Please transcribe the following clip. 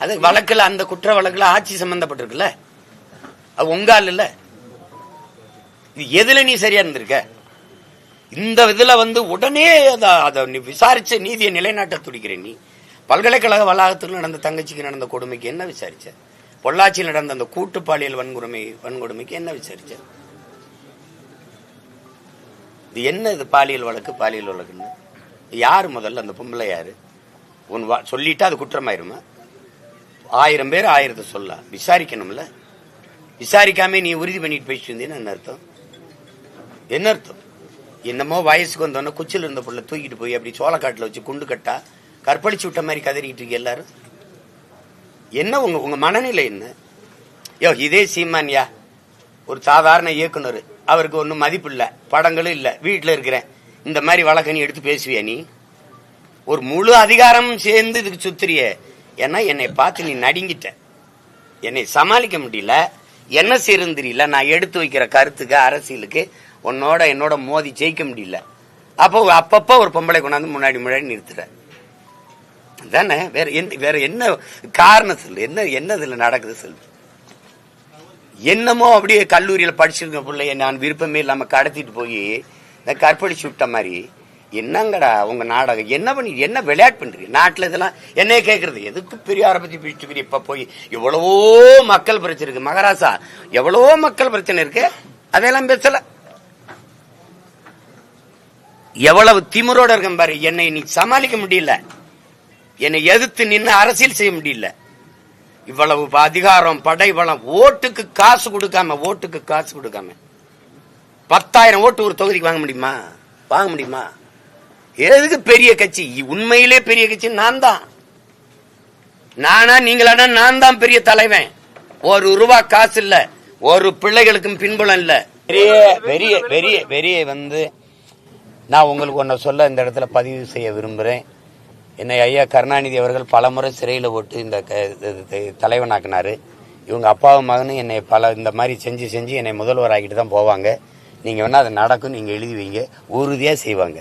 அது வழக்குல அந்த குற்ற வழக்குல ஆட்சி சம்பந்தப்பட்டிருக்குல்ல, அது உங்கால் இல்ல. எதுல நீ சரியா இருந்திருக்க? இந்த இதுல உடனே அதை விசாரிச்ச நீதியை நிலைநாட்ட துடிக்கிறேன். நீ பல்கலைக்கழக வளாகத்தில் நடந்த தங்கச்சிக்கு நடந்த கொடுமைக்கு என்ன விசாரிச்ச? பொள்ளாச்சியில் நடந்த அந்த கூட்டு பாலியல் வன்கொடுமைக்கு என்ன விசாரிச்ச? இது என்ன? இது பாலியல் வழக்குன்னு யாரு? முதல்ல அந்த பொம்பளை யாரு? சொல்லிட்டா அது குற்றமாயிருமா? 1000 பேர் 1000 சொல்ல விசாரிக்கணும்ல. விசாரிக்காம நீ உறுதி பண்ணிட்டு போயிட்டு இருந்தீன்னு என்ன அர்த்தம்? என்ன அர்த்தம்? என்னமோ வயசுக்கு வந்தோன்னா குச்சில இருந்த பொருளை தூக்கிட்டு போய் அப்படி சோளக்காட்டுல வச்சு குண்டு கட்டா கற்பழிச்சு விட்ட மாதிரி கதறிட்டு இருக்கு எல்லாரும். என்ன உங்க மனநிலை என்ன? இதே சீமான்யா ஒரு சாதாரண இயக்குனர், அவருக்கு ஒன்னும் மதிப்பு இல்ல, படங்களும் இல்ல, வீட்டுல இருக்கிறேன், இந்த மாதிரி வழக்க நீ எடுத்து பேசுவியா? நீ ஒரு முழு அதிகாரம் சேர்ந்து இதுக்கு சுத்திரிய. ஏன்னா என்னை பார்த்து நீ நடுங்கிட்ட, என்னை சமாளிக்க முடியல, என்ன செய்யறது தெரியல. நான் எடுத்து வைக்கிற கருத்துக்கு அரசியலுக்கு என்னோட மோதி ஜெயிக்க முடியல. அப்பப்ப ஒரு பொம்பளை கொண்டாந்து முன்னாடி நிறுத்துற தானே. வேற என்ன காரணம் சொல்லு? என்ன இதுல நடக்குது சொல்லு? என்னமோ அப்படியே கல்லூரியில படிச்சிருக்க பிள்ளைய நான் விருப்பமே இல்லாம கடத்திட்டு போய் கற்பழிச்சு விட்ட மாதிரி. என்னங்கடா உங்க நாடகம்? என்ன விளையாட்டு பண்றீங்க நாட்டுல? இதெல்லாம் என்னைய கேக்குறது எதுக்கு? பெரியார பத்தி பேசிட்டு இப்ப போய் எவ்வளவோ மக்கள் பிரச்சனை இருக்கு மகாராசா, எவ்வளவோ மக்கள் பிரச்சனை இருக்கு, அதெல்லாம் பேசல. எவ்வளவு திமிரோட இருக்க பாரு. என்னை நீ சமாளிக்க முடியல, என்னை எதிர்த்து நின்று அரசியல் செய்ய முடியல. இவ்வளவு அதிகாரம், படை பலம், ஓட்டுக்கு காசு கொடுக்காம 10,000 ஓட்டு ஒரு தொகுதிக்கு வாங்க முடியுமா? எதுக்கு பெரிய கட்சி? உண்மையிலே பெரிய கட்சி நான் தான். நானா நீங்களானா நான் தான் பெரிய தலைவன். ₹1 காசு இல்ல, ஒரு பிள்ளைகளுக்கும் பின்புலம் இல்ல. பெரிய நான் உங்களுக்கு ஒன்ன சொல்ல இந்த இடத்துல பதிவு செய்ய விரும்புறேன். என்னை ஐயா கருணாநிதி அவர்கள் பலமுறை சிறையில் போட்டு இந்த தலைவனாக்குனாரு. இவங்க அப்பாவும் மகனும் என்னை இந்த மாதிரி செஞ்சு என்னை முதல்வர் ஆகிட்டு தான் போவாங்க. நீங்க வேணா அது நடக்கும், நீங்க எழுதி வைங்க, உறுதியா செய்வாங்க.